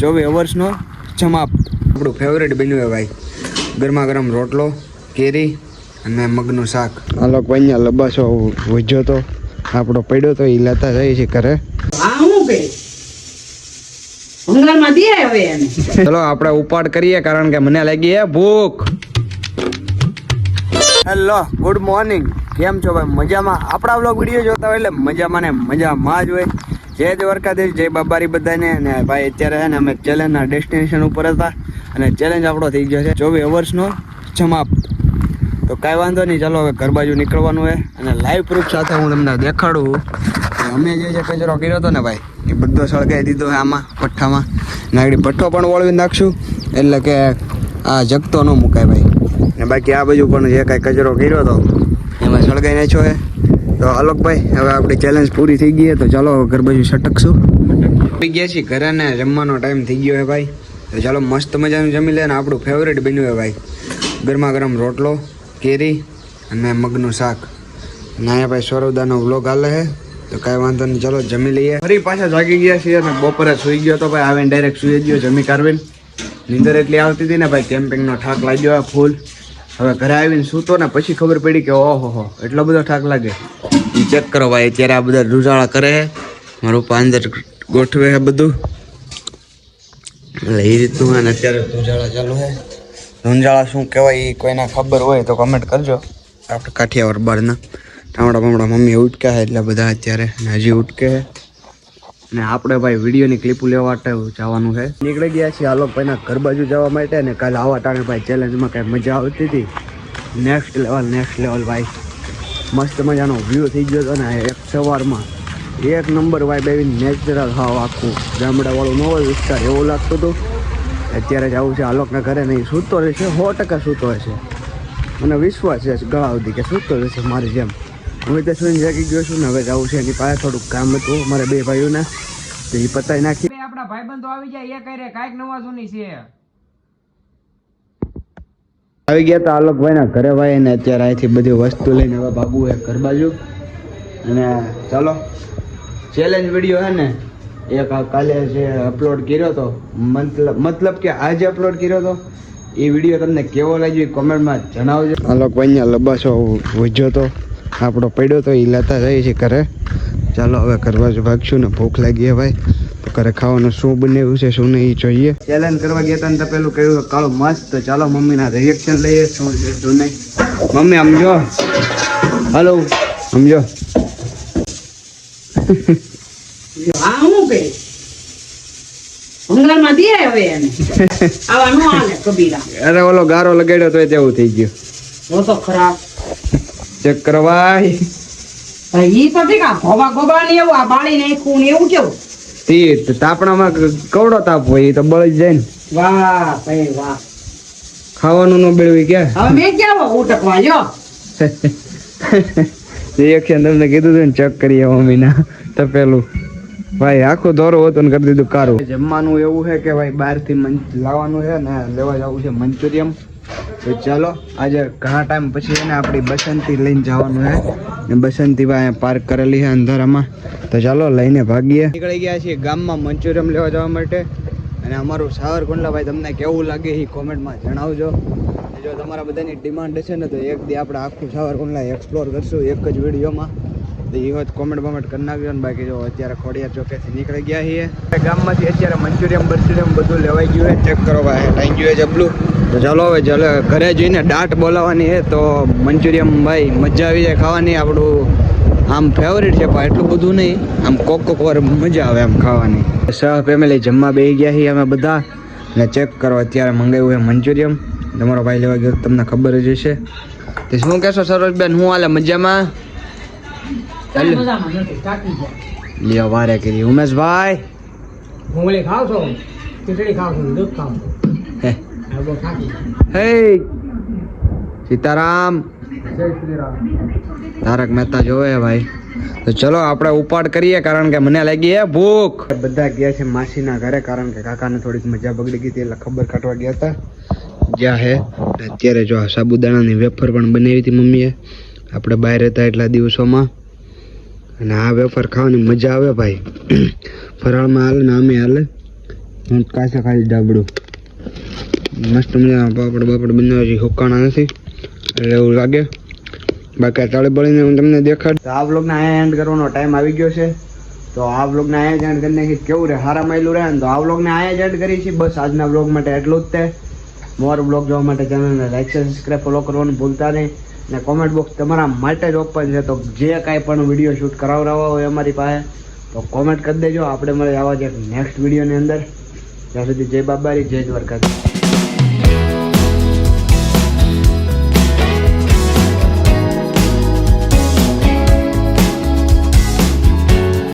24 વર્ષનો જમાપ આપણું ફેવરેટ બન્યું છે ભાઈ. ગરમા ગરમ રોટલો, કેરી અને મગનું શાક. આ લોકો અહીંયા લબાસો વજ્યો તો આપણો પડ્યો તો એ લેતા જાય છે ઘરે. ચલો આપણે ઉપાડ કરીએ કારણ કે મને લાગી હે ભૂખ. Hello, good morning. કેમ છો ભાઈ? મજામાં? આપણા વ્લોગ વિડીયો જોતા હોય એટલે મજામાં ને મજામાં જ હોય. જય દ્વારકાધીશ, જય બાબારી બધાને. અને ભાઈ અત્યારે છે ને અમે ચેલેન્જના ડેસ્ટિનેશન ઉપર હતા અને ચેલેન્જ આપણો થઈ ગયો છે 24 વર્ષનો જમાપ. તો કાંઈ વાંધો નહીં, ચાલો હવે ઘર બાજુ નીકળવાનું હોય અને લાઈવ પ્રૂફ સાથે હું તમને દેખાડું. અમે જે કચરો કર્યો હતો ને ભાઈ એ બધો સળગાવી દીધો છે આમાં પઠ્ઠામાં. નાગડી પઠ્ઠો પણ વળવી નાખશું એટલે કે આ જગતો ન મુકાય ભાઈ. ને બાકી આ બાજુ પણ જે કાંઈ કચરો કર્યો હતો એમાં સળગાઈ નાખ્યો છે. તો અલોકભાઈ હવે આપણી ચેલેન્જ પૂરી થઈ ગઈ તો ચાલો ઘર બાજુ સટકશું. આવી ગયા છીએ ઘરે ને જમવાનો ટાઈમ થઈ ગયો છે ભાઈ. તો ચાલો મસ્ત મજાનું જમી લે ને આપણું ફેવરેટ બન્યું છે ભાઈ. ગરમા ગરમ રોટલો, કેરી અને મગનું શાક. અને અહીંયા ભાઈ સૌરવદાનો વ્લોગ હાલે છે તો કાંઈ વાંધો નહીં, ચાલો જમી લઈએ. ફરી પાછા જાગી ગયા છીએ અને બપોરે સૂઈ ગયો તો ભાઈ. આવીને ડાયરેક્ટ સૂઈ ગયો જમી કારવીને. નીંદર એટલી આવતી હતી ને ભાઈ, કેમ્પિંગનો થાક લાગ્યો ફૂલ. હવે ઘરે આવીને સૂતો ને પછી ખબર પડી કે ઓહો એટલો બધો થાક લાગે. એ ચેક કરો ભાઈ, અત્યારે આ બધા રૂજાળા કરે છે. મારું પાંદર ગોઠવે છે બધું એટલે એ રીતનું. અને અત્યારે રૂજાળા ચાલુ છે. રૂંજાળા શું કહેવાય એ કોઈને ખબર હોય તો કમેન્ટ કરજો. આપણે કાઠિયાવાડ બહારના ટામડા બામડા મમ્મી ઉટકા છે એટલે બધા અત્યારે હજી ઉટકે છે. ને આપણે ભાઈ વિડીયોની ક્લિપો લેવા માટે જવાનું છે. નીકળી ગયા છીએ આલોકભાઈના ઘર બાજુ જવા માટે. ને કાલે આવા ટાણે ભાઈ ચેલેન્જમાં કાંઈ મજા આવતી હતી. નેક્સ્ટ લેવલ ભાઈ. મસ્ત મજાનો વ્યૂ થઈ ગયો હતો ને એક સવારમાં. એક નંબર ભાઈ બેવી નેચરલ હાવ આખું ગામડાવાળું ન હોય વિસ્તાર એવું લાગતું હતું. અત્યારે જવું છે આલોકના ઘરે. નહીં સૂતો રહેશે, 100% સૂતો હશે. મને વિશ્વાસ છે ગળા સુધી કે સૂતો રહેશે મારી જેમ. હું તો સુઈને જાગી ગયો છું ને હવે જવું છે એની પાસે. થોડુંક કામ હતું મારે બે ભાઈઓને તો એ પતાવી નાખી. આપણા ભાઈબંધો આવી જાય એ કરે કાંઈક નવા જૂની છે. આવી ગયા તો આલોકભાઈના ઘરે ભાઈ. ને અત્યારે અહીંથી બધી વસ્તુ લઈને હવે બાબુ એ ઘર બાજુ. અને ચાલો ચેલેન્જ વિડીયો છે ને એક કાલે જે અપલોડ કર્યો હતો, મતલબ કે આજે અપલોડ કર્યો હતો, એ વિડીયો તમને કેવો લાગ્યો એ કોમેન્ટમાં જણાવજો. આલોકભાઈ અહીંયા લબાસો વજ્યો તો આપણો પડ્યો તો એ લેતા જઈએ છીએ ઘરે. ચાલો હવે ઘર બાજુ ભાગશું ને ભૂખ લાગી ભાઈ. તો ઘરે ખાવાનું શું બનાવ્યું છે શું નહીં જોઈએ. ચેલેન્જ કરવા ગયા હતા ને તો પેલું કહ્યું કાળું મસ્ત. તો ચાલો મમ્મીના રિએક્શન લઈએ શું છે શું નહીં. મમ્મી સમજો, હલો સમજો. અરે ઓલો ગારો લગાડ્યો તો તેવું થઈ ગયું. ચેક કરવાય તાપણામાં કવડો તાપ હોય તો બળી જાય ને. વાહ ભાઈ વાહ. ખાવાનું ન બેળવી ક્યાં. હવે મેં ક્યાં ઉટકવા લ્યો. રિએક્શન તમને કીધું હતું ને ચેક કરીએ મમ્મીના તો પેલું ભાઈ આખું દોરો હતો ને કરી દીધું કારું. જમવાનું એવું છે કે ભાઈ બહારથી લાવવાનું છે ને લેવા જવું છે મંચુરિયમ. તો ચાલો આજે ઘણા ટાઈમ પછી એને આપણી બસંતી લઈને જવાનું છે. ને બસંતી ભાઈ પાર્ક કરેલી છે અંધારામાં. તો ચાલો લઈને ભાગીએ. નીકળી ગયા છીએ ગામમાં મંચુરિયમ લેવા જવા માટે. અને અમારું સાવરકુંડલા ભાઈ તમને કેવું લાગે એ કોમેન્ટમાં જણાવજો. જો તમારા બધાની ડિમાન્ડ હશે ને તો એક દી આપણે આખું સાવરકુંડલા એક્સપ્લોર કરશું એક જ વિડીયોમાં. તો એ વાત કોમેન્ટ કરી નાખજો ને. બાકી જો અત્યારે ખોડિયાર ચોકેથી નીકળી ગયા છીએ ગામમાંથી. અત્યારે મંચુરિયમ બધું લેવાઈ ગયું છે. ચેક કરો ભાઈ ટાઈમ જોઈએ જબલું. તો ચાલો હવે ઘરે જઈને દાટ બોલાવવાની છે તો મંચુરિયમ ભાઈ મજા આવી જાય ખાવાની. આપણું આમ ફેવરેટ છે પણ એટલું બધું નહીં, આમ કોક વાર મજા આવે આમ ખાવાની. સહ ફેમિલી જમવા બેસી ગયા છીએ અમે બધા. ને ચેક કરો અત્યારે મંગાવ્યું છે મંચુરિયમ. તમારો ભાઈ લેવા ગયો તમને ખબર જ હશે. તો શું કહેશો સરોજબેન, હું હાલે મજામાં? લ્યો વારે કરી ઉમેશભાઈ. ભૂંગળી ખાવ છો, ખીચડી ખાવ છો, દૂધ ખાવ છો. હે સીતારામ, જય શ્રી રામ. તારક મહેતા જોવે ભાઈ. તો ચલો આપણે ઉપાડ કરીએ કારણ કે મને લાગી હે ભૂખ. બધા ગયા છે માસીના ઘરે કારણ કે કાકાને થોડીક મજા બગડી ગઈ હતી એટલે ખબર કાઢવા ગયા હતા જ્યાં હે. અત્યારે જો સાબુદાણાની વેફર પણ બનાવી હતી મમ્મીએ. આપણે બહાર હતા એટલા દિવસોમાં. અને આ વેફર ખાવાની મજા આવે ભાઈ. ફરાળમાં હાલે ને આમે હાલે. હું કાચા ખાલી ડાબડું મસ્ત મજાના પાપડ બનાવે છે, હુકાણા નથી એટલે એવું લાગે. બાકી આ તળે બળીને હું તમને દેખાડ. તો આ વ્લોગને અહીંયા એન્ડ કરવાનો ટાઈમ આવી ગયો છે. તો આ વ્લોગને અહીંયા જ એન્ડ કરી નાખી. કેવું રહે, હારા માયલું રહે ને? તો આ વ્લોગને અહીંયા જ એન્ડ કરી છે. બસ આજના વ્લોગ માટે એટલું જ તે. મોર વ્લોગ જોવા માટે ચેનલને લાઈક સબસ્ક્રાઈબ ફોલો કરવાનું ભૂલતા નહીં. અને કોમેન્ટ બોક્સ તમારા માટે જ ઓપન છે. તો જે કાંઈ પણ વિડીયો શૂટ કરાવવા હોય અમારી પાસે તો કોમેન્ટ કરી દેજો. આપણે મળે આવા જ એક નેક્સ્ટ વિડીયોની અંદર. ત્યાં સુધી જય બાબારી, જય દ્વારકાધીશ.